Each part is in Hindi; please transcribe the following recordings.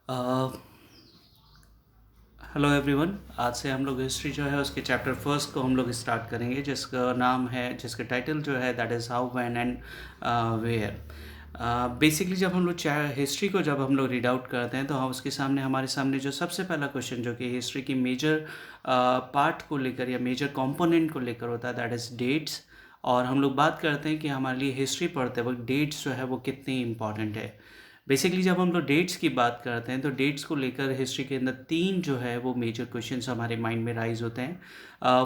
Hello everyone. आज से हम लोग हिस्ट्री जो है उसके चैप्टर फर्स्ट को हम लोग स्टार्ट करेंगे, जिसका नाम है, जिसका टाइटल जो है that is how when and where. Basically जब हम लोग हिस्ट्री को जब हम लोग रीड आउट करते हैं तो हम उसके सामने हमारे सामने जो सबसे पहला क्वेश्चन जो कि हिस्ट्री की मेजर पार्ट को लेकर या मेजर कंपोनेंट को लेकर होता है दैट इज़ डेट्स। और हम लोग बात करते हैं कि हमारे लिए हिस्ट्री पढ़ते वक्त डेट्स जो है वो कितनी इंपॉर्टेंट है। बेसिकली जब हम लोग डेट्स की बात करते हैं तो डेट्स को लेकर हिस्ट्री के अंदर तीन जो है वो मेजर क्वेश्चंस हमारे माइंड में राइज होते हैं।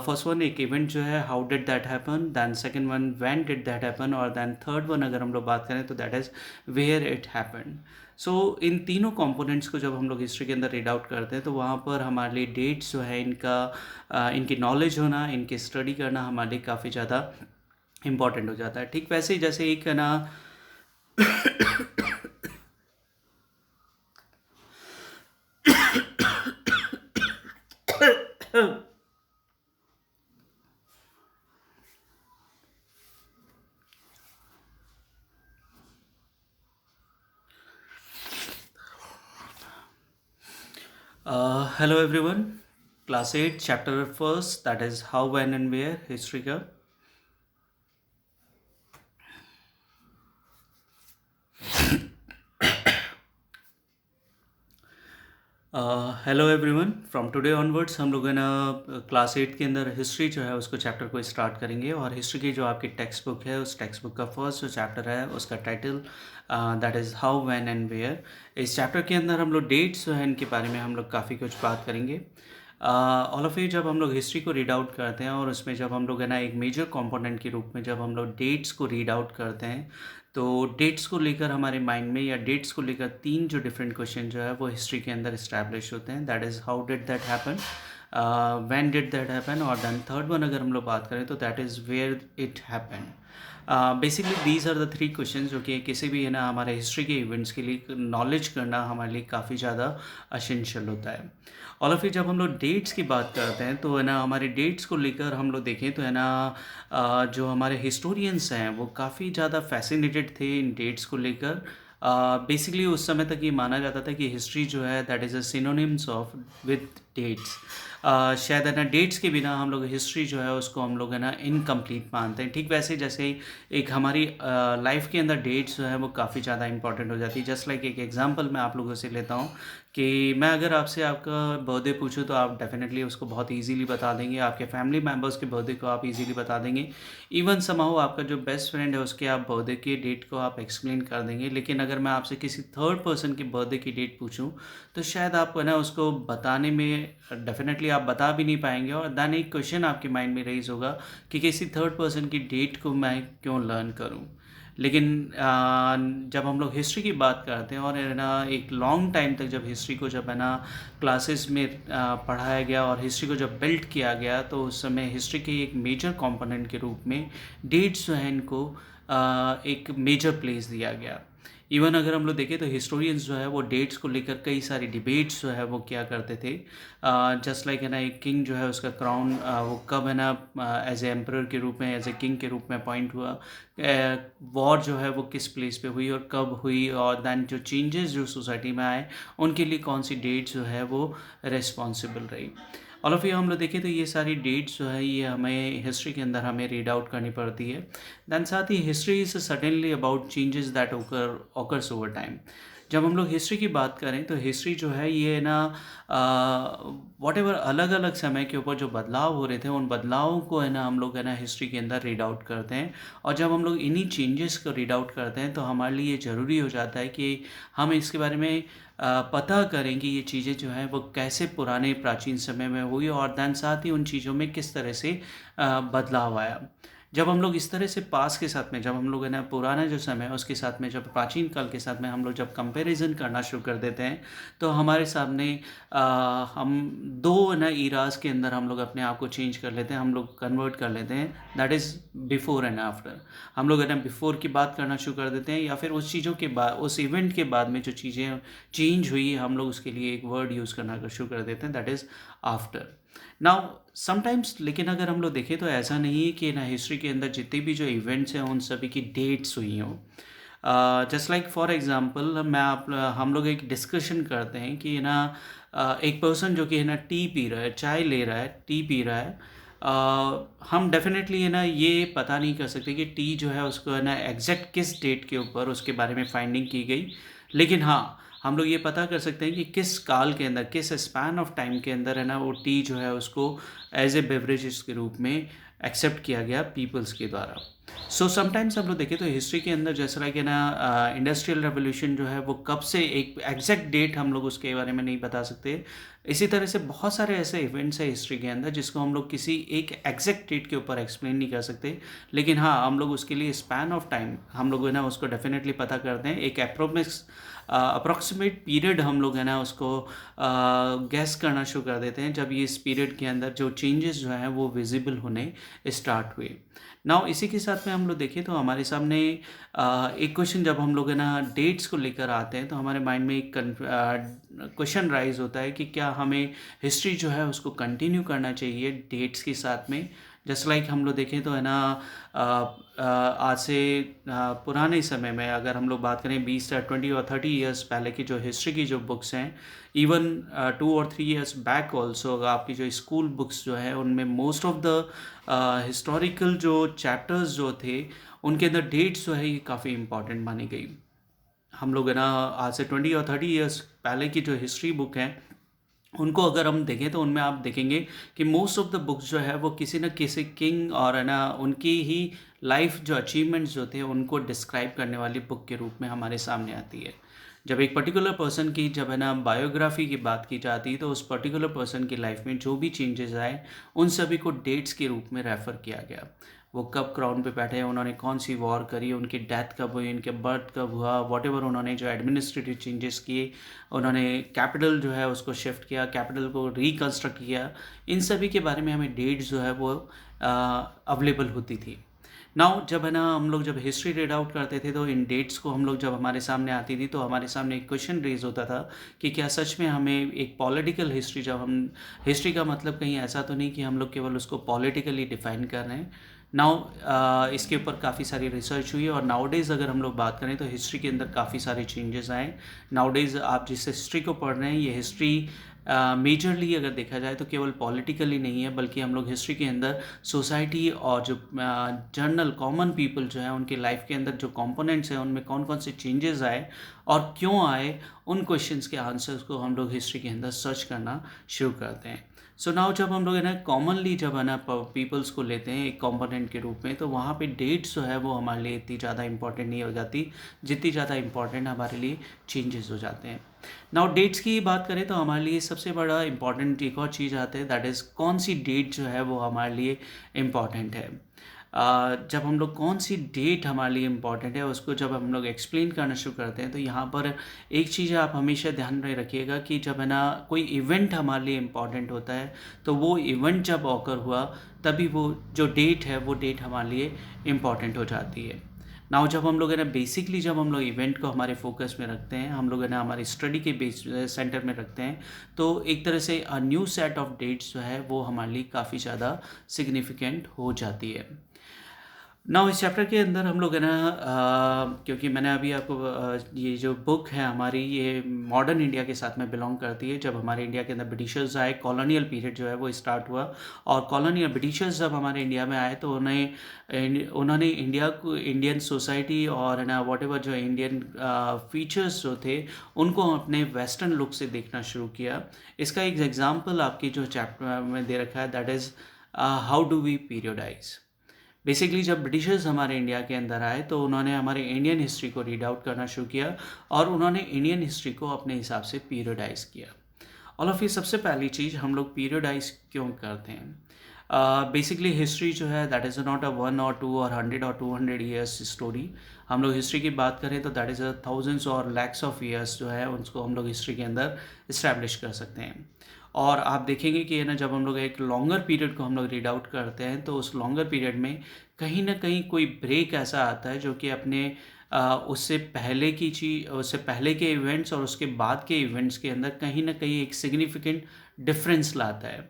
फर्स्ट वन एक इवेंट जो है, how did that happen, then second one when did that happen, और दैन थर्ड वन अगर हम लोग बात करें तो that is where it happen. So इन तीनों कंपोनेंट्स को जब हम लोग हिस्ट्री के अंदर रीड आउट करते हैं तो वहाँ पर हमारे लिए डेट्स जो है इनकी नॉलेज होना, इनकी स्टडी करना हमारे लिए काफ़ी ज़्यादा इंपॉर्टेंट हो जाता है। ठीक वैसे ही जैसे एक है ना hello everyone, class 8 chapter first that is how when and where history का। Hello everyone, from today onwards हम लोग है ना क्लास 8 के अंदर हिस्ट्री जो है उसको चैप्टर को स्टार्ट करेंगे। और हिस्ट्री की जो आपकी टेक्स्ट बुक है उस टेक्स्ट बुक का फर्स्ट जो चैप्टर है उसका title that is how when and where. इस चैप्टर के अंदर हम लोग डेट्स जो है इनके बारे में हम लोग काफ़ी कुछ बात करेंगे। ऑल ऑफ ये जब हम लोग हिस्ट्री को रीड आउट करते हैं और उसमें जब हम लोग है ना एक मेजर कंपोनेंट के रूप में जब हम लोग डेट्स को रीड आउट करते हैं तो डेट्स को लेकर हमारे माइंड में या डेट्स को लेकर तीन जो डिफरेंट क्वेश्चन जो है वो हिस्ट्री के अंदर इस्टेब्लिश होते हैं। That is how did that happen, when did that happen, और देन थर्ड वन अगर हम लोग बात करें तो that is where it happen. Basically these are the three question जो कि किसी भी है ना हमारे हिस्ट्री के इवेंट्स के लिए नॉलेज करना हमारे लिए काफ़ी ज़्यादा असेंशियल होता है। ऑल ऑफ ये जब हम लोग डेट्स की बात करते हैं तो है ना हमारे डेट्स को लेकर हम लोग देखें तो है ना जो हमारे हिस्टोरियंस हैं वो काफ़ी ज़्यादा फैसिनेटेड थे इन डेट्स को लेकर। बेसिकली उस समय तक ये माना जाता था कि हिस्ट्री जो है that is a synonyms of with dates. शायद है ना डेट्स के बिना हम लोग हिस्ट्री जो है उसको हम लोग है ना इनकम्प्लीट मानते हैं। ठीक वैसे जैसे ही एक हमारी लाइफ के अंदर डेट्स जो है वो काफ़ी ज़्यादा इंपॉर्टेंट हो जाती है। जस्ट लाइक एक एग्जांपल मैं आप लोगों से लेता हूँ कि मैं अगर आपसे आपका बर्थडे पूछूं तो आप डेफिनेटली उसको बहुत इजीली बता देंगे, आपके फैमिली मेम्बर्स के बर्थडे को आप इजीली बता देंगे। इवन समहाउ आपका जो बेस्ट फ्रेंड है उसके आप बर्थडे की डेट को आप एक्सप्लेन कर देंगे। लेकिन अगर मैं आपसे किसी थर्ड पर्सन के बर्थडे की डेट पूछूं तो शायद आप है ना उसको बताने में डेफिनेटली आप बता भी नहीं पाएंगे। और देन एक क्वेश्चन आपके माइंड में रेज होगा कि किसी थर्ड पर्सन की डेट को मैं क्यों लर्न करूं। लेकिन जब हम लोग हिस्ट्री की बात करते हैं और है ना एक लॉन्ग टाइम तक जब हिस्ट्री को जब है ना क्लासेस में पढ़ाया गया और हिस्ट्री को जब बिल्ड किया गया तो उस समय हिस्ट्री के एक मेजर कंपोनेंट के रूप में डेट्स जो है इनको एक मेजर प्लेस दिया गया। इवन अगर हम लोग देखें तो हिस्टोरियंस जो है वो डेट्स को लेकर कई सारी डिबेट्स जो है वो क्या करते थे। जस्ट लाइक है ना एक किंग जो है उसका क्राउन वो कब है ना एज ए एम्परर के रूप में, एज ए किंग के रूप में अपॉइंट हुआ, वॉर जो है वो किस प्लेस पे हुई और कब हुई, और दैन जो चेंजेस जो सोसाइटी में आए उनके लिए कौन सी डेट जो है वो रिस्पॉन्सिबल रही। ऑल ऑफ ये हम लोग देखें तो ये सारी डेट्स जो है ये हमें हिस्ट्री के अंदर हमें रीड आउट करनी पड़ती है। दैन साथ ही history is suddenly about changes that occurs over time. जब हम लोग हिस्ट्री की बात करें तो हिस्ट्री जो है ये ना वॉट एवर अलग अलग समय के ऊपर जो बदलाव हो रहे थे उन बदलावों को है ना हम लोग है ना हिस्ट्री के अंदर रीड आउट करते हैं। और जब हम लोग इन्हीं चेंजेस को रीड आउट करते हैं तो हमारे लिए ये ज़रूरी हो जाता है कि हम इसके बारे में पता करें कि ये चीज़ें जो हैं वो कैसे पुराने प्राचीन समय में हुई और दैन साथ ही उन चीज़ों में किस तरह से बदलाव आया। जब हम लोग इस तरह से पास के साथ में जब हम लोग है ना पुराना जो समय है उसके साथ में जब प्राचीन काल के साथ में हम लोग जब कंपैरिजन करना शुरू कर देते हैं तो हमारे सामने हम दो ना ईराज के अंदर हम लोग अपने आप को चेंज कर लेते हैं, हम लोग कन्वर्ट कर लेते हैं। That is before and after. हम लोग है ना बिफोर की बात करना शुरू कर देते हैं या फिर उस चीज़ों के बाद उस इवेंट के बाद में जो चीज़ें चेंज हुई हम लोग उसके लिए एक वर्ड यूज़ करना शुरू कर देते हैं that is after. Now sometimes लेकिन अगर हम लोग देखें तो ऐसा नहीं है कि ना हिस्ट्री के अंदर जितने भी जो इवेंट्स हैं उन सभी की डेट्स हुई हों। जस्ट लाइक फॉर एग्जांपल हम लोग एक डिस्कशन करते हैं कि ना एक पर्सन जो कि है ना टी पी रहा है, चाय ले रहा है, टी पी रहा है। हम डेफिनेटली है ना ये पता नहीं कर सकते कि टी जो है उसको है ना एग्जैक्ट किस डेट के ऊपर उसके बारे में फाइंडिंग की गई। लेकिन हाँ, हम लोग ये पता कर सकते हैं कि किस काल के अंदर, किस स्पैन ऑफ टाइम के अंदर है ना वो टी जो है उसको एज ए बेवरेजेस के रूप में एक्सेप्ट किया गया पीपल्स के द्वारा। सो समटाइम्स हम लोग देखें तो हिस्ट्री के अंदर जैसा लाइक है ना इंडस्ट्रियल रेवोल्यूशन जो है वो कब से, एक एग्जैक्ट डेट हम लोग उसके बारे में नहीं बता सकते। इसी तरह से बहुत सारे ऐसे इवेंट्स है हिस्ट्री के अंदर जिसको हम लोग किसी एक एग्जैक्ट डेट के ऊपर एक्सप्लेन नहीं कर सकते। लेकिन हाँ, हम लोग उसके लिए स्पैन ऑफ टाइम हम लोग है ना उसको डेफिनेटली पता करते हैं। एक अप्रोक्सीमेट पीरियड हम लोग है ना उसको गैस करना शुरू कर देते हैं जब ये इस पीरियड के अंदर जो चेंजेस जो हैं वो विजिबल होने स्टार्ट हुए। नाउ इसी के साथ में हम लोग देखें तो हमारे सामने एक क्वेश्चन जब हम लोग है ना डेट्स को लेकर आते हैं तो हमारे माइंड में एक क्वेश्चन राइज होता है कि क्या हमें हिस्ट्री जो है उसको कंटिन्यू करना चाहिए डेट्स के साथ में। जस्ट लाइक हम लोग देखें तो है ना आज से पुराने समय में अगर हम लोग बात करें 20 और 30 ईयर्स पहले की जो हिस्ट्री की जो बुक्स हैं, इवन 2 और 3 ईयर्स बैक ऑल्सो आपकी जो स्कूल बुक्स जो है उनमें मोस्ट ऑफ द हिस्टोरिकल जो चैप्टर्स जो थे उनके अंदर डेट्स जो है ये काफ़ी इंपॉर्टेंट मानी गई। हम लोग है ना आज से 20 और 30 ईयर्स पहले की जो हिस्ट्री बुक हैं उनको अगर हम देखें तो उनमें आप देखेंगे कि मोस्ट ऑफ द बुक्स जो है वो किसी न किसी किंग और है ना उनकी ही लाइफ जो अचीवमेंट्स जो थे उनको डिस्क्राइब करने वाली बुक के रूप में हमारे सामने आती है। जब एक पर्टिकुलर पर्सन की जब है ना बायोग्राफी की बात की जाती है तो उस पर्टिकुलर पर्सन की लाइफ में जो भी चेंजेस आए उन सभी को डेट्स के रूप में रेफ़र किया गया। वो कब क्राउन पे बैठे, उन्होंने कौन सी वॉर करी, उनकी डेथ कब हुई, उनके बर्थ कब हुआ, वॉट एवर उन्होंने जो एडमिनिस्ट्रेटिव चेंजेस किए, उन्होंने कैपिटल जो है उसको शिफ्ट किया, कैपिटल को रिकन्स्ट्रक्ट किया, इन सभी के बारे में हमें डेट्स जो है वो अवेलेबल होती थी। नाउ जब है ना हम लोग जब हिस्ट्री रीड आउट करते थे तो इन डेट्स को हम लोग जब हमारे सामने आती थी तो हमारे सामने एक क्वेश्चन रेज होता था कि क्या सच में हमें एक पॉलिटिकल हिस्ट्री, जब हम हिस्ट्री का मतलब कहीं ऐसा तो नहीं कि हम लोग केवल उसको पॉलिटिकली डिफाइन कर रहे हैं। नाउ इसके ऊपर काफ़ी सारी रिसर्च हुई और नाउडेज़ अगर हम लोग बात करें तो हिस्ट्री के अंदर काफ़ी सारे चेंजेस आए। नाउडेज़ आप जिस हिस्ट्री को पढ़ रहे हैं ये हिस्ट्री मेजरली अगर देखा जाए तो केवल पॉलिटिकली नहीं है, बल्कि हम लोग हिस्ट्री के अंदर सोसाइटी और जो जनरल कॉमन पीपल जो है उनके लाइफ के अंदर जो कंपोनेंट्स हैं उनमें कौन कौन से चेंजेस आए और क्यों आए, उन क्वेश्चंस के आंसर्स को हम लोग हिस्ट्री के अंदर सर्च करना शुरू करते हैं। सो नाउ जब हम लोग है ना कॉमनली जब है ना पीपल्स को लेते हैं एक कंपोनेंट के रूप में तो वहाँ पे डेट्स जो है वो हमारे लिए इतनी ज़्यादा इंपॉर्टेंट नहीं हो जाती जितनी ज़्यादा इंपॉर्टेंट हमारे लिए चेंजेस हो जाते हैं। नाउ डेट्स की बात करें तो हमारे लिए सबसे बड़ा इंपॉर्टेंट एक और चीज़ आती है, दैट इज़ कौन सी डेट जो है वो हमारे लिए इम्पॉर्टेंट है। जब हम लोग कौन सी डेट हमारे लिए इम्पॉर्टेंट है उसको जब हम लोग एक्सप्लेन करना शुरू करते हैं तो यहाँ पर एक चीज़ आप हमेशा ध्यान में रखिएगा कि जब है ना कोई इवेंट हमारे लिए इम्पॉर्टेंट होता है तो वो इवेंट जब ऑकर हुआ तभी वो जो डेट है वो डेट हमारे लिए इम्पॉर्टेंट हो जाती है। नाउ जब हम लोग है ना बेसिकली जब हम लोग इवेंट को हमारे फोकस में रखते हैं, हम लोग है ना हमारी स्टडी के बेस सेंटर में रखते हैं तो एक तरह से न्यू सेट ऑफ डेट्स जो है वो हमारे लिए काफ़ी ज़्यादा सिग्निफिकेंट हो जाती है। नाउ इस चैप्टर के अंदर हम लोग है ना क्योंकि मैंने अभी आपको ये जो बुक है हमारी ये मॉडर्न इंडिया के साथ में बिलोंग करती है। जब हमारे इंडिया के अंदर ब्रिटिशर्स आए, कॉलोनियल पीरियड जो है वो स्टार्ट हुआ और कॉलोनियल ब्रिटिशर्स जब हमारे इंडिया में आए तो उन्होंने इंडिया को, इंडियन सोसाइटी और है ना वॉट एवर जो इंडियन फीचर्स जो थे उनको अपने वेस्टर्न लुक से देखना शुरू किया। इसका एक एग्जाम्पल आपकी जो चैप्टर में दे रखा है, that is how do we periodise. Basically जब ब्रिटिशर्स हमारे इंडिया के अंदर आए तो उन्होंने हमारे इंडियन हिस्ट्री को रीड आउट करना शुरू किया और उन्होंने इंडियन हिस्ट्री को अपने हिसाब से पीरियडाइज किया। ऑल ऑफ ये सबसे पहली चीज़, हम लोग पीरियडाइज क्यों करते हैं? बेसिकली हिस्ट्री जो है दैट इज़ नॉट अ 1 और 2 और 100 और 200 ईयर्स स्टोरी। हम लोग हिस्ट्री की बात करें तो दैट इज़ अ थाउजेंड्स और लैक्स ऑफ ईयर्स जो है उसको हम लोग हिस्ट्री के अंदर इस्टेब्लिश कर सकते हैं। और आप देखेंगे कि है ना जब हम लोग एक लॉन्गर पीरियड को हम लोग रीड आउट करते हैं तो उस लॉन्गर पीरियड में कहीं ना कहीं कोई ब्रेक ऐसा आता है जो कि अपने उससे पहले की चीज, उससे पहले के इवेंट्स और उसके बाद के इवेंट्स के अंदर कहीं ना कहीं एक सिग्निफिकेंट डिफरेंस लाता है।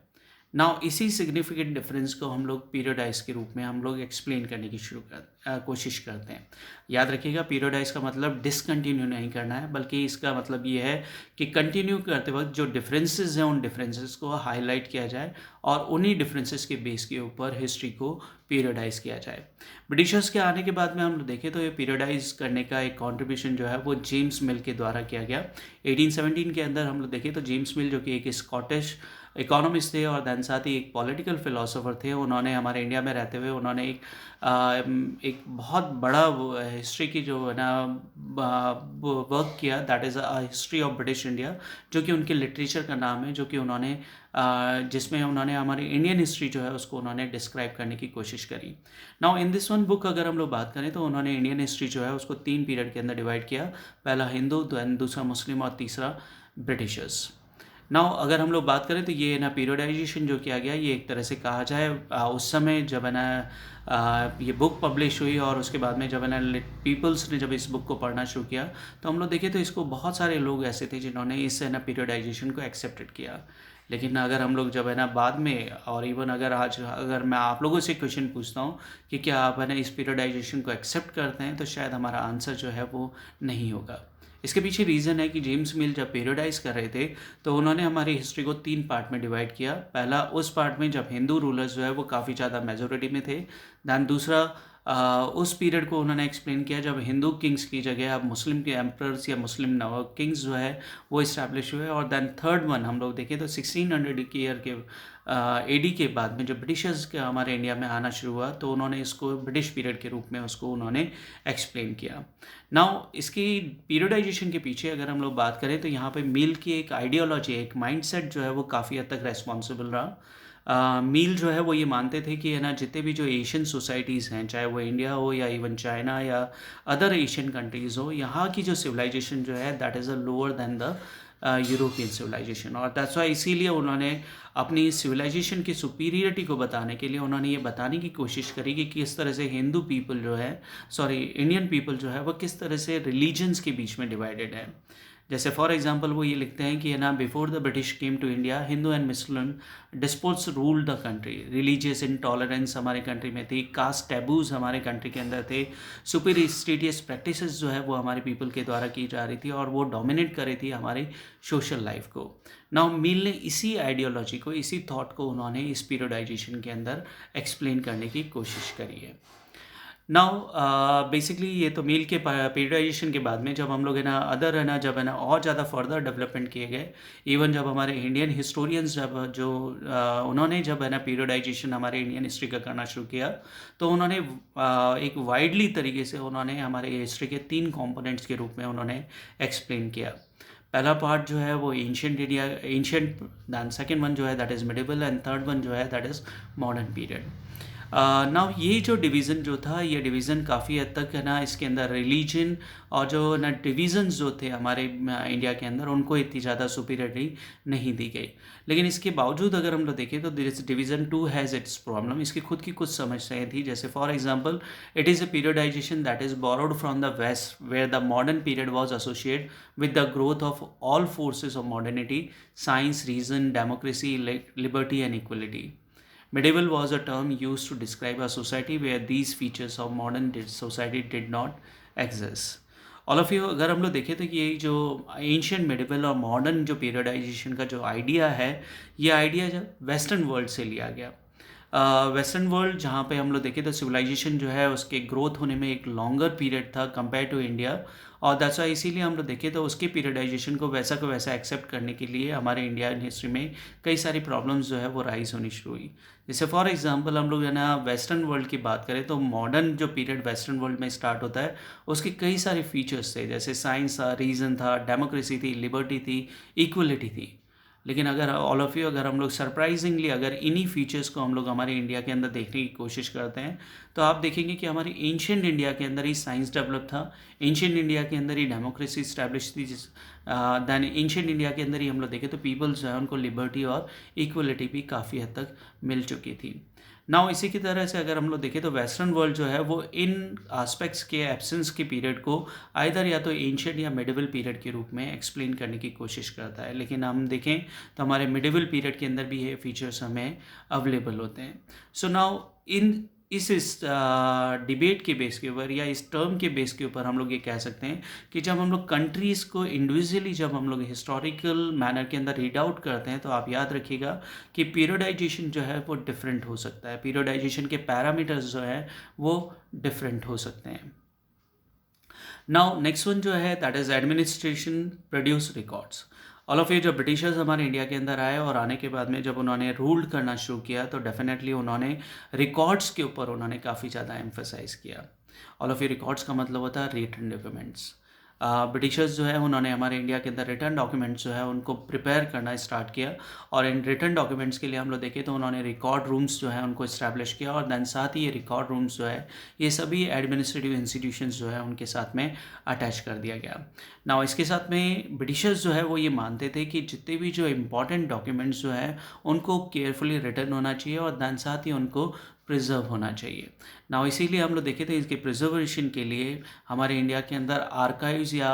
नाउ इसी सिग्निफिकेंट डिफरेंस को हम लोग पीरियडाइज के रूप में हम लोग एक्सप्लेन करने की कोशिश करते हैं। याद रखिएगा, पीरियडाइज का मतलब डिसकंटिन्यू नहीं करना है, बल्कि इसका मतलब ये है कि कंटिन्यू करते वक्त जो डिफरेंसेस हैं उन डिफरेंसेस को हाईलाइट किया जाए और उन्हीं डिफरेंसेस के बेस के ऊपर हिस्ट्री को पीरियडाइज किया जाए। ब्रिटिशर्स के आने के बाद में हम लोग देखें तो ये पीरियडाइज करने का एक कॉन्ट्रीब्यूशन जो है वो जेम्स मिल के द्वारा किया गया। 1817 के अंदर हम लोग देखें तो जेम्स मिल, जो कि एक स्कॉटिश इकोनॉमिस्ट थे और दैन साथ ही एक पॉलिटिकल फिलोसोफर थे, उन्होंने हमारे इंडिया में रहते हुए उन्होंने एक बहुत बड़ा हिस्ट्री की जो है ना वर्क किया, that is a history of British India, जो कि उनके लिटरेचर का नाम है, जो कि उन्होंने जिसमें उन्होंने हमारी इंडियन हिस्ट्री जो है उसको उन्होंने डिस्क्राइब करने की कोशिश करी। Now in this one book अगर हम लोग बात करें तो उन्होंने इंडियन हिस्ट्री जो है उसको 3 पीरियड के अंदर डिवाइड किया। पहला हिंदू, दूसरा मुस्लिम और तीसरा ब्रिटिशर्स। नाउ अगर हम लोग बात करें तो ये ना पीरियडाइजेशन जो किया गया, ये एक तरह से कहा जाए उस समय जब है ना ये बुक पब्लिश हुई और उसके बाद में जब है ना पीपल्स ने जब इस बुक को पढ़ना शुरू किया तो हम लोग देखें तो इसको बहुत सारे लोग ऐसे थे जिन्होंने इस है ना पीरियडाइजेशन को एक्सेप्टेड किया। लेकिन अगर हम लोग जब है ना बाद में, और इवन अगर आज अगर मैं आप लोगों से क्वेश्चन पूछता हूँ कि क्या आप है ना इस पीरियडाइजेशन को एक्सेप्ट करते हैं, तो शायद हमारा आंसर जो है वो नहीं होगा। इसके पीछे रीज़न है कि जेम्स मिल जब पीरियडाइज कर रहे थे तो उन्होंने हमारी हिस्ट्री को 3 पार्ट में डिवाइड किया। पहला उस पार्ट में जब हिंदू रूलर्स जो है वो काफ़ी ज़्यादा मेजोरिटी में थे। दैन दूसरा उस पीरियड को उन्होंने एक्सप्लेन किया जब हिंदू किंग्स की जगह अब मुस्लिम के एम्परर्स या मुस्लिम नव किंग्स जो है वो इस्टेब्लिश हुए। और दैन थर्ड वन हम लोग देखें तो 1600 के ईयर के एडी के बाद में जब ब्रिटिशर्स के हमारे इंडिया में आना शुरू हुआ तो उन्होंने इसको ब्रिटिश पीरियड के रूप में उसको उन्होंने एक्सप्लेन किया। नाउ इसकी पीरियडाइजेशन के पीछे अगर हम लोग बात करें तो यहाँ पे मील की एक आइडियोलॉजी, एक माइंडसेट जो है वो काफ़ी हद तक रेस्पॉन्सिबल रहा। मील जो है वो ये मानते थे कि है ना जितने भी जो एशियन सोसाइटीज़ हैं, चाहे वो इंडिया हो या even China or other Asian countries हो, यहाँ की जो सिविलाइजेशन जो है that is a lower than the European civilization. और दैट्स वाई इसीलिए उन्होंने अपनी सिविलाइजेशन की सुपीरियरिटी को बताने के लिए उन्होंने ये बताने की कोशिश करी कि किस तरह से हिंदू पीपल जो है, सॉरी इंडियन पीपल जो है वो किस तरह से रिलीजन्स के बीच में डिवाइडेड है। जैसे फॉर एग्जांपल वो ये लिखते हैं कि है ना before the British came to India Hindu and Muslim despots rule the country. Religious intolerance हमारे कंट्री में थी, कास्ट टैबूज हमारे कंट्री के अंदर थे, सुपीरियरिटीज प्रैक्टिसेस जो है वो हमारे पीपल के द्वारा की जा रही थी और वो डोमिनेट कर रही थी हमारी सोशल लाइफ को। नाउ मील ने इसी आइडियोलॉजी को, इसी थॉट को उन्होंने इस पीरियडाइजेशन के अंदर एक्सप्लेन करने की कोशिश करी है। नाउ बेसिकली ये तो मील के पीरियडाइजेशन के बाद में जब हम लोग है ना अदर है ना जब है ना और ज़्यादा फर्दर डेवलपमेंट किए गए, इवन जब हमारे इंडियन हिस्टोरियंस जब जो उन्होंने जब है ना पीरियडाइजेशन हमारे इंडियन हिस्ट्री का करना शुरू किया तो उन्होंने एक वाइडली तरीके से उन्होंने हमारे हिस्ट्री के 3 कंपोनेंट्स के रूप में उन्होंने एक्सप्लेन किया। पहला पार्ट जो है वो ancient India, ancient, then second one जो है that is medieval and third one जो है that is modern period. Now ये जो डिवीज़न जो था, ये डिवीज़न काफ़ी हद तक है ना इसके अंदर रिलीजन और जो ना डिवीज़न्स जो थे हमारे इंडिया के अंदर उनको इतनी ज़्यादा सुपीरियरिटी नहीं दी गई। लेकिन इसके बावजूद अगर हम लोग देखें तो this division 2 has its problem. इसकी खुद की कुछ समस्याएं थी। जैसे for example it is a periodization that is borrowed from the west where the modern period was associated with the growth of all forces of modernity, science, reason, democracy, liberty and equality. Medieval was a term used to describe a society where these features of modern society did not exist. All of you अगर हम लोग देखें तो ये जो एंशियंट, मिडिवल और मॉडर्न जो पीरियडाइजेशन का जो आइडिया है, ये आइडिया जो वेस्टर्न वर्ल्ड से लिया गया। वेस्टर्न वर्ल्ड जहाँ पे हम लोग देखें तो सिविलाइजेशन जो है उसके ग्रोथ होने में एक लॉन्गर पीरियड था कंपेयर टू इंडिया, और दैट्स वाई इसीलिए हम लोग देखें तो उसके पीरियडाइजेशन को वैसा एक्सेप्ट करने के लिए हमारे इंडियन हिस्ट्री में कई सारी प्रॉब्लम्स जो है वो राइज होनी शुरू हुई। जैसे फॉर एग्जांपल हम लोग है ना वेस्टर्न वर्ल्ड की बात करें तो मॉडर्न जो पीरियड वेस्टर्न वर्ल्ड में स्टार्ट होता है उसके कई सारे फीचर्स थे, जैसे साइंस था, रीजन था, डेमोक्रेसी थी, लिबर्टी थी, इक्वलिटी थी। लेकिन अगर ऑल ऑफ यू अगर हम लोग सरप्राइजिंगली अगर इन्हीं फीचर्स को हम लोग हमारे इंडिया के अंदर देखने की कोशिश करते हैं तो आप देखेंगे कि हमारी एंशियंट इंडिया के अंदर ही साइंस डेवलप था, एंशियंट इंडिया के अंदर ही डेमोक्रेसी इस्टेब्लिश थी, दैन एंशियंट इंडिया के अंदर ही हम लोग देखें तो पीपल्स जो है उनको लिबर्टी और इक्वलिटी भी काफ़ी हद तक मिल चुकी थी। नाउ इसी की तरह से अगर हम लोग देखें तो वेस्टर्न वर्ल्ड जो है वो इन एस्पेक्ट्स के एब्सेंस के पीरियड को आइदर या तो एंशियंट या मिडिवल पीरियड के रूप में एक्सप्लेन करने की कोशिश करता है, लेकिन हम देखें तो हमारे मिडिवल पीरियड के अंदर भी ये फीचर्स हमें अवेलेबल होते हैं। सो नाउ इस डिबेट के बेस के ऊपर या इस टर्म के बेस के ऊपर हम लोग ये कह सकते हैं कि जब हम लोग कंट्रीज़ को इंडिविजुअली जब हम लोग हिस्टोरिकल मैनर के अंदर रीड आउट करते हैं तो आप याद रखिएगा कि पीरियडाइजेशन जो है वो डिफरेंट हो सकता है, पीरियडाइजेशन के पैरामीटर्स जो है वो डिफरेंट हो सकते हैं। नाउ नेक्स्ट वन जो है that is administration produce records. All of ये जब ब्रिटिशर्स हमारे इंडिया के अंदर आए और आने के बाद में जब उन्होंने रूल करना शुरू किया तो डेफिनेटली उन्होंने रिकॉर्ड्स के ऊपर उन्होंने काफ़ी ज़्यादा एम्फेसाइज किया। ऑल ऑफ ये रिकॉर्ड्स का मतलब होता है रिटन डॉक्यूमेंट्स। ब्रिटिशर्स जो है उन्होंने हमारे इंडिया के अंदर रिटर्न डॉक्यूमेंट्स जो है उनको प्रिपेयर करना स्टार्ट किया, और इन रिटर्न डॉक्यूमेंट्स के लिए हम लोग देखें तो उन्होंने रिकॉर्ड रूम्स जो है उनको इस्टेब्लिश किया, और दैन साथ ही ये रिकॉर्ड रूम्स जो है ये सभी एडमिनिस्ट्रेटिव इंस्टीट्यूशंस जो है उनके साथ में अटैच कर दिया गया। नाउ इसके साथ में ब्रिटिशर्स जो है वो ये मानते थे कि जितने भी जो इम्पॉर्टेंट डॉक्यूमेंट्स जो है उनको केयरफुली रिटर्न होना चाहिए और दैन साथ ही उनको प्रिजर्व होना चाहिए। नाउ इसीलिए हम लोग देखे थे इसके प्रिजर्वेशन के लिए हमारे इंडिया के अंदर आर्काइव्स या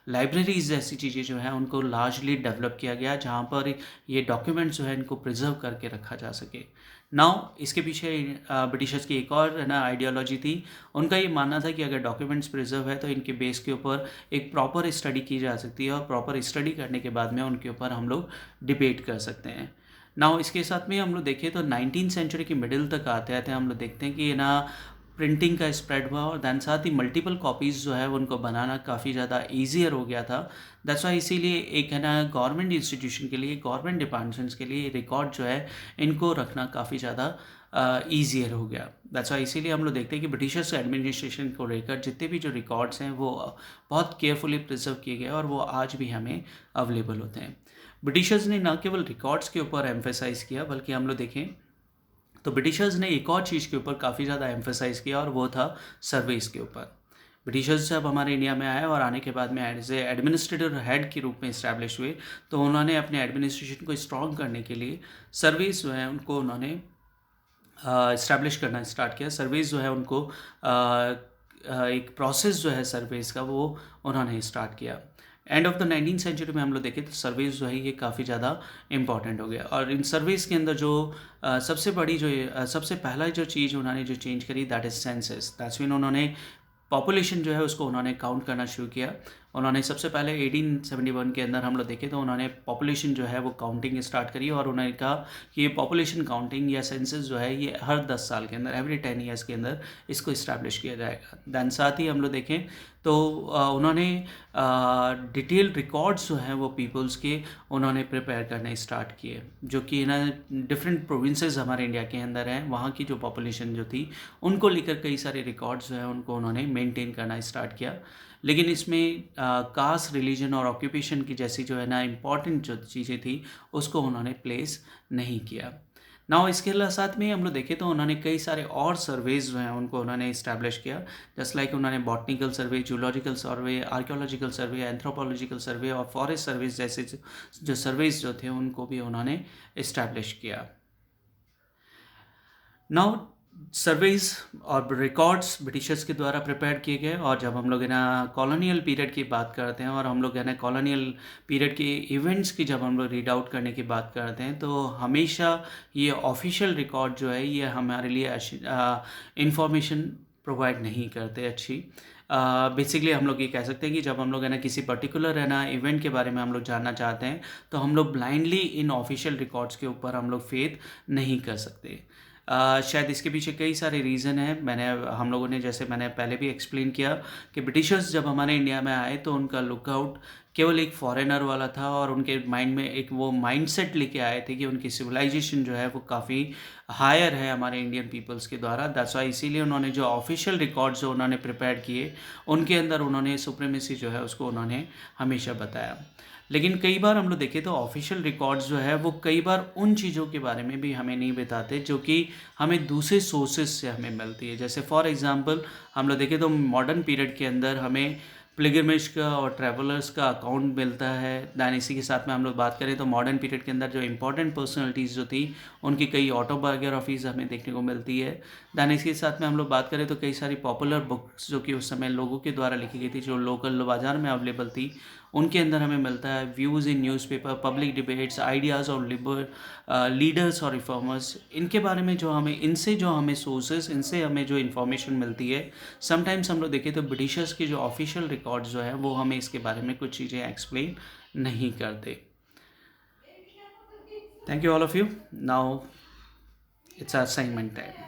लाइब्रेरीज जैसी चीज़ें जो हैं उनको लार्जली डेवलप किया गया, जहाँ पर ये डॉक्यूमेंट्स जो है इनको प्रिजर्व करके रखा जा सके। नाउ इसके पीछे ब्रिटिशर्स की एक और ना आइडियोलॉजी थी। उनका ये मानना था कि अगर डॉक्यूमेंट्स प्रिजर्व है तो इनके बेस के ऊपर एक प्रॉपर स्टडी की जा सकती है, और प्रॉपर स्टडी करने के बाद में उनके ऊपर हम लोग डिबेट कर सकते हैं। नाउ इसके साथ में हम लोग देखें तो 19th सेंचुरी की मिडिल तक आते आते हम लोग देखते हैं कि ना प्रिंटिंग का स्प्रेड हुआ, और दैन साथ ही मल्टीपल कॉपीज़ जो है उनको बनाना काफ़ी ज़्यादा ईजियर हो गया था। दैट्स वाई इसीलिए एक है ना गवर्नमेंट इंस्टीट्यूशन के लिए, गवर्नमेंट डिपार्टमेंट्स के लिए रिकॉर्ड जो है इनको रखना काफ़ी ज़्यादा ईजियर हो गया। दैट्स वाई इसीलिए हम लोग देखते हैं कि ब्रिटिशर्स एडमिनिस्ट्रेशन को लेकर जितने भी जो रिकॉर्ड्स हैं वो बहुत केयरफुली प्रिजर्व किए गए, और वो आज भी हमें अवेलेबल होते हैं। ब्रिटिशर्स ने न केवल रिकॉर्ड्स के ऊपर एम्फेसाइज किया, बल्कि हम लोग देखें तो ब्रिटिशर्स ने एक और चीज़ के ऊपर काफ़ी ज़्यादा एम्फेसाइज किया, और वो था सर्वेस के ऊपर। ब्रिटिशर्स जब हमारे इंडिया में आए और आने के बाद में एज ए एडमिनिस्ट्रेटिव हेड के रूप में इस्टेब्लिश हुए, तो उन्होंने अपने एडमिनिस्ट्रेशन को स्ट्रॉन्ग करने के लिए सर्वेस जो है उनको उन्होंने इस्टेब्लिश करना स्टार्ट किया। सर्वेस जो है उनको एक प्रोसेस जो है सर्वेस का वो उन्होंने स्टार्ट किया। End of the 19th century में हम लोग देखें तो सर्विस जो है ये काफ़ी ज़्यादा इंपॉर्टेंट हो गया, और इन सर्विस के अंदर जो सबसे बड़ी जो सबसे पहला जो चीज़ उन्होंने जो चेंज करी that is census. That's mean उन्होंने पॉपुलेशन जो है उसको उन्होंने काउंट करना शुरू किया। उन्होंने सबसे पहले 1871 के अंदर हम लोग देखें तो उन्होंने पॉपुलेशन जो है वो काउंटिंग स्टार्ट करी, और उन्होंने कहा कि ये पॉपुलेशन काउंटिंग या सेंसस जो है ये हर 10 साल के अंदर, एवरी 10 ईयर्स के अंदर इसको इस्टेब्लिश किया जाएगा। दैन साथ ही हम लोग देखें तो उन्होंने डिटेल रिकॉर्ड्स जो हैं वो पीपल्स के उन्होंने प्रिपेयर करने स्टार्ट किए, जो कि ना डिफरेंट प्रोविंसेस हमारे इंडिया के अंदर हैं, वहाँ की जो पॉपुलेशन जो थी उनको लेकर कई सारे रिकॉर्ड्स जो हैं उनको उन्होंने मेंटेन करना स्टार्ट किया। लेकिन इसमें कास्ट, रिलीजन और ऑक्यूपेशन की जैसी जो है ना इम्पॉर्टेंट जो चीज़ें थी उसको उन्होंने प्लेस नहीं किया। नाउ इसके साथ में हम लोग देखें तो उन्होंने कई सारे और सर्वेज जो हैं उनको उन्होंने इस्टेब्लिश किया, जस्ट लाइक उन्होंने botanical survey, zoological survey, archaeological survey, anthropological survey और फॉरेस्ट सर्वेज जैसे जो सर्वेज जो थे उनको भी उन्होंने इस्टेब्लिश किया। नाउ सर्वेज और रिकॉर्ड्स ब्रिटिशर्स के द्वारा प्रिपेयर किए गए, और जब हम लोग है ना कॉलोनियल पीरियड की बात करते हैं और हम लोग है ना कॉलोनियल पीरियड के इवेंट्स की जब हम लोग रीड आउट करने की बात करते हैं, तो हमेशा ये ऑफिशियल रिकॉर्ड जो है ये हमारे लिए इंफॉर्मेशन प्रोवाइड नहीं करते अच्छी। बेसिकली हम लोग ये कह सकते हैं कि जब हम लोग है ना किसी पर्टिकुलर है ना इवेंट के बारे में हम लोग जानना चाहते हैं तो हम लोग ब्लाइंडली इन ऑफिशियल रिकॉर्ड्स के ऊपर हम लोग फेथ नहीं कर सकते। शायद इसके पीछे कई सारे रीज़न हैं। हम लोगों ने, जैसे मैंने पहले भी एक्सप्लेन किया कि ब्रिटिशर्स जब हमारे इंडिया में आए तो उनका लुकआउट केवल एक फॉरेनर वाला था, और उनके माइंड में एक वो माइंडसेट लेके आए थे कि उनकी सिविलाइजेशन जो है वो काफ़ी हायर है हमारे इंडियन पीपल्स के द्वारा। दैट्स वाई इसीलिए उन्होंने जो ऑफिशियल रिकॉर्ड्स जो उन्होंने प्रिपेयर किए उनके अंदर उन्होंने सुप्रीमेसी जो है उसको उन्होंने हमेशा बताया। लेकिन कई बार हम लोग देखें तो ऑफिशियल रिकॉर्ड्स जो है वो कई बार उन चीज़ों के बारे में भी हमें नहीं बताते जो कि हमें दूसरे सोर्सेज से हमें मिलती है। जैसे फॉर एग्जांपल हम लोग देखें तो मॉडर्न पीरियड के अंदर हमें पिलग्रिमेज का और ट्रैवलर्स का अकाउंट मिलता है। दैन इसी के साथ में हम लोग बात करें तो मॉडर्न पीरियड के अंदर जो इंपॉर्टेंट पर्सनैलिटीज़ जो थी उनकी कई ऑटोबायोग्राफीज़ हमें देखने को मिलती है। दैन इसी के साथ में हम लोग बात करें तो कई सारी पॉपुलर बुक्स जो कि उस समय लोगों के द्वारा लिखी गई थी, जो लोकल बाज़ार में अवेलेबल थी, उनके अंदर हमें मिलता है views in newspaper, public debates, ideas और लीडर्स और रिफॉर्मर्स। इनके बारे में जो हमें इनसे जो हमें सोर्सेस, इनसे हमें जो इन्फॉर्मेशन मिलती है, समटाइम्स हम लोग देखें तो ब्रिटिशर्स के जो ऑफिशियल रिकॉर्ड्स जो है वो हमें इसके बारे में कुछ चीज़ें एक्सप्लेन नहीं करते। Thank you all of you. Now it's assignment time.